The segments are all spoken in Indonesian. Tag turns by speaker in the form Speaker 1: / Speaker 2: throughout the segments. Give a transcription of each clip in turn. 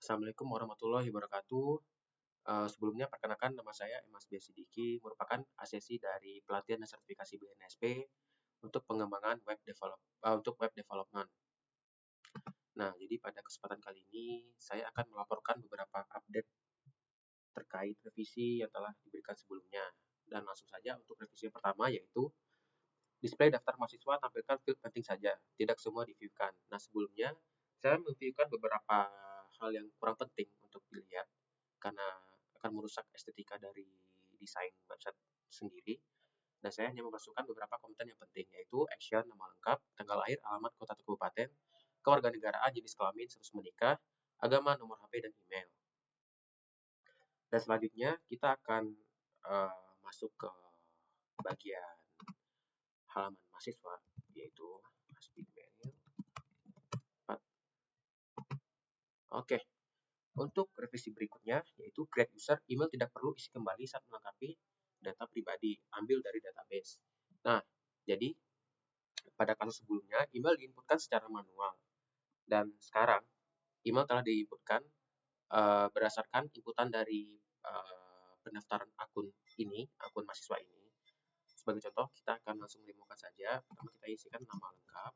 Speaker 1: Assalamualaikum warahmatullahi wabarakatuh. Sebelumnya perkenalkan nama saya Emas B. Sidiki, merupakan asesi dari pelatihan dan sertifikasi BNSP untuk pengembangan untuk web development. Nah, jadi pada kesempatan kali ini saya akan melaporkan beberapa update terkait revisi yang telah diberikan sebelumnya. Dan langsung saja untuk revisi yang pertama yaitu display daftar mahasiswa tampilkan field penting saja, tidak semua di-view-kan. Nah, sebelumnya saya men-view-kan beberapa hal yang kurang penting untuk dilihat karena akan merusak estetika dari desain website sendiri. Dan saya hanya memasukkan beberapa konten yang penting, yaitu action, nama lengkap, tanggal lahir, alamat kota atau kabupaten, kewarganegaraan, jenis kelamin, status menikah, agama, nomor HP, dan email. Dan selanjutnya kita akan masuk ke bagian halaman mahasiswa, yaitu email. Oke, untuk revisi berikutnya, yaitu create user, email tidak perlu isi kembali saat melengkapi data pribadi, ambil dari database. Nah, jadi pada kasus sebelumnya, email diinputkan secara manual. Dan sekarang, email telah diinputkan berdasarkan inputan dari pendaftaran akun mahasiswa ini. Sebagai contoh, kita akan langsung menemukan saja. Pertama kita isikan nama lengkap.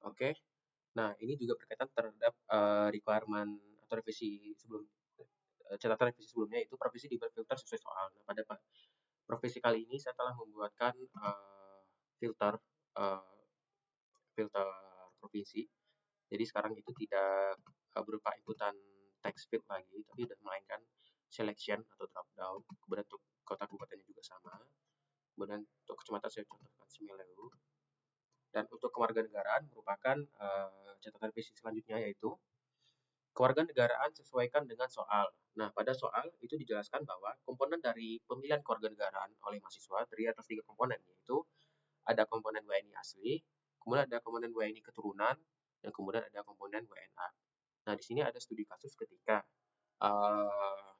Speaker 1: Oke. Nah, ini juga berkaitan terhadap requirement atau revisi catatan revisi sebelumnya, itu profesi dibuat filter sesuai soal. Nah, pada profesi kali ini saya telah membuatkan filter provinsi. Jadi sekarang itu tidak berupa inputan text field lagi, tapi sudah melainkan selection atau drop down. Kemudian untuk kota kabupatennya juga sama. Kemudian untuk kecamatan saya contohkan Semeru. Dan untuk kewarganegaraan merupakan catatan revisi selanjutnya, yaitu kewarganegaraan sesuaikan dengan soal. Nah, pada soal itu dijelaskan bahwa komponen dari pemilihan kewarganegaraan oleh mahasiswa terdiri atas 3 komponen, yaitu ada komponen WNI asli, kemudian ada komponen WNI keturunan, dan kemudian ada komponen WNA. Nah, di sini ada studi kasus ketika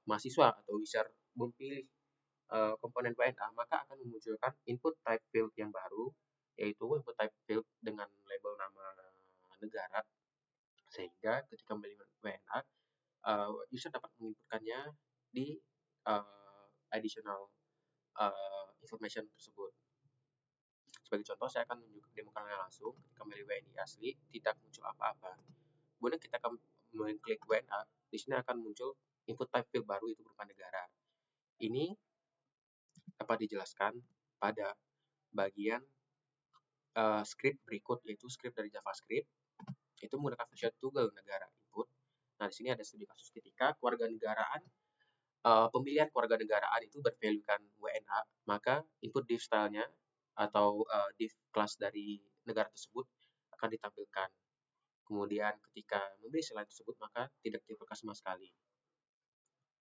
Speaker 1: mahasiswa atau user memilih komponen WNA, maka akan memunculkan input type field yang baru, yaitu input type field dengan label nama negara, sehingga ketika memilih WNA, user dapat menginputkannya di additional information tersebut. Sebagai contoh, saya akan menunjukkan langsung ketika memilih WNI asli, tidak muncul apa-apa. Kemudian kita akan mengklik WNA, di sini akan muncul input type field baru, itu berupa negara. Ini dapat dijelaskan pada bagian script berikut, yaitu script dari JavaScript, itu menggunakan function toggle negara input. Nah, di sini ada studi kasus ketika kewarganegaraan pemilihan kewarganegaraan itu bervaluekan WNA, maka input div style-nya atau div class dari negara tersebut akan ditampilkan. Kemudian ketika memilih selain tersebut, maka tidak ditampilkan sama sekali.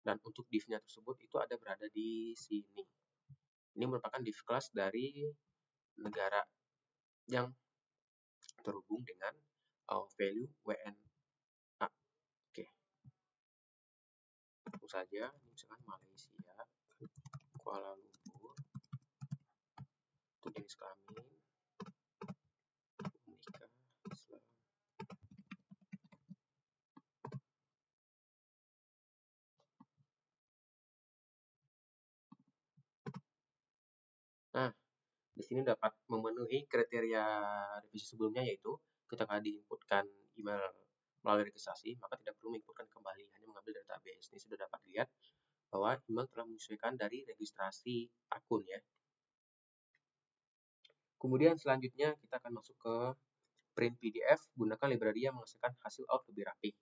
Speaker 1: Dan untuk div-nya tersebut itu ada berada di sini. Ini merupakan div class dari negara yang terhubung dengan value WNA. Oke. Langsung saja, misalkan Malaysia, Kuala Lumpur, untuk jenis kelamin, menikah, Islam. Nah, di sini dapat memenuhi kriteria revisi sebelumnya, yaitu ketika diinputkan email melalui registrasi, maka tidak perlu menginputkan kembali, hanya mengambil database. Ini sudah dapat lihat bahwa email telah menyesuaikan dari registrasi akun ya. Kemudian selanjutnya kita akan masuk ke print PDF, gunakan library yang menghasilkan hasil out lebih rapi.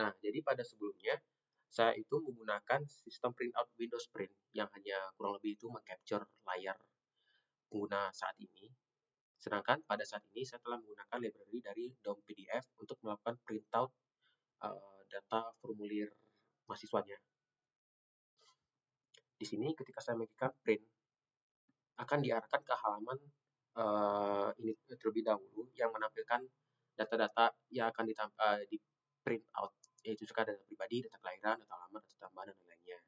Speaker 1: Nah, jadi pada sebelumnya saya itu menggunakan sistem printout Windows Print yang hanya kurang lebih itu mengcapture layar pengguna saat ini. Sedangkan pada saat ini saya telah menggunakan library dari DOM PDF untuk melakukan printout data formulir mahasiswanya. Di sini ketika saya mengklik print, akan diarahkan ke halaman ini terlebih dahulu yang menampilkan data-data yang akan di print out. yaitu suka data pribadi, data kelahiran, data alamat, data tambahan, dan lain-lainnya.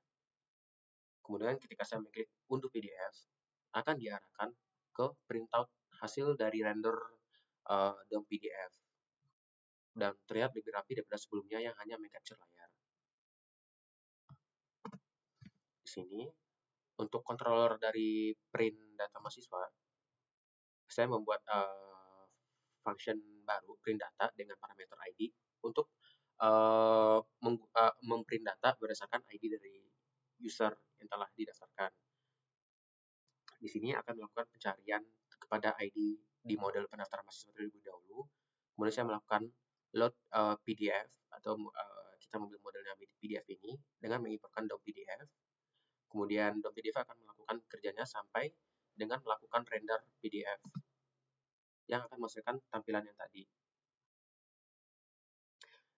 Speaker 1: Kemudian ketika saya mengklik unduh PDF, akan diarahkan ke printout hasil dari render DOM PDF dan terlihat lebih rapi daripada sebelumnya yang hanya meng-capture layar. Di sini untuk controller dari print data mahasiswa, saya membuat function baru print data dengan parameter ID untuk memprint data berdasarkan ID dari user yang telah didaftarkan. Di sini akan melakukan pencarian kepada ID di model pendaftaran mahasiswa terlebih dahulu. Kemudian saya melakukan load PDF atau kita mengambil modelnya PDF ini dengan mengimportkan DOM PDF. Kemudian DOM PDF akan melakukan kerjanya sampai dengan melakukan render PDF yang akan menghasilkan tampilan yang tadi.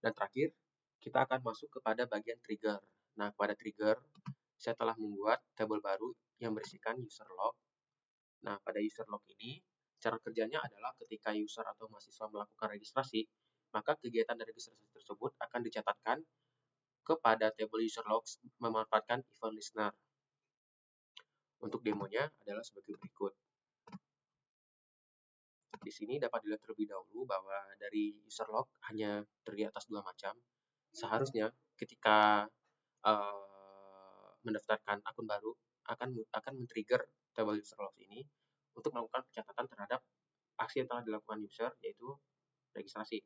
Speaker 1: Dan terakhir, kita akan masuk kepada bagian trigger. Nah, pada trigger, saya telah membuat tabel baru yang berisikan user log. Nah, pada user log ini, cara kerjanya adalah ketika user atau mahasiswa melakukan registrasi, maka kegiatan dari registrasi tersebut akan dicatatkan kepada tabel user logs memanfaatkan event listener. Untuk demonya adalah sebagai berikut. Di sini dapat dilihat terlebih dahulu bahwa dari user log hanya terdiri atas 2 macam. Seharusnya ketika mendaftarkan akun baru akan men-trigger tabel user logs ini untuk melakukan pencatatan terhadap aksi yang telah dilakukan user, yaitu registrasi.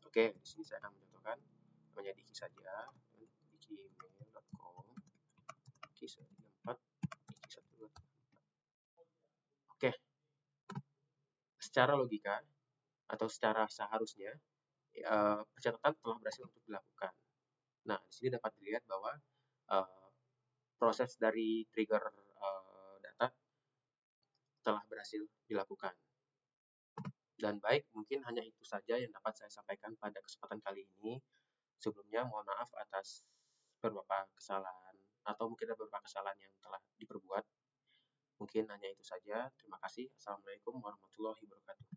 Speaker 1: Oke, di sini saya akan mencontohkan namanya Diki saja, diki.mail.com, Diki134, Diki124. Oke, secara logika atau secara seharusnya pencatatan telah berhasil untuk dilakukan. Nah, di sini dapat dilihat bahwa proses dari trigger data telah berhasil dilakukan. Dan baik, mungkin hanya itu saja yang dapat saya sampaikan pada kesempatan kali ini. Sebelumnya, mohon maaf atas beberapa kesalahan atau mungkin ada beberapa kesalahan yang telah diperbuat. Mungkin hanya itu saja. Terima kasih. Assalamualaikum warahmatullahi wabarakatuh.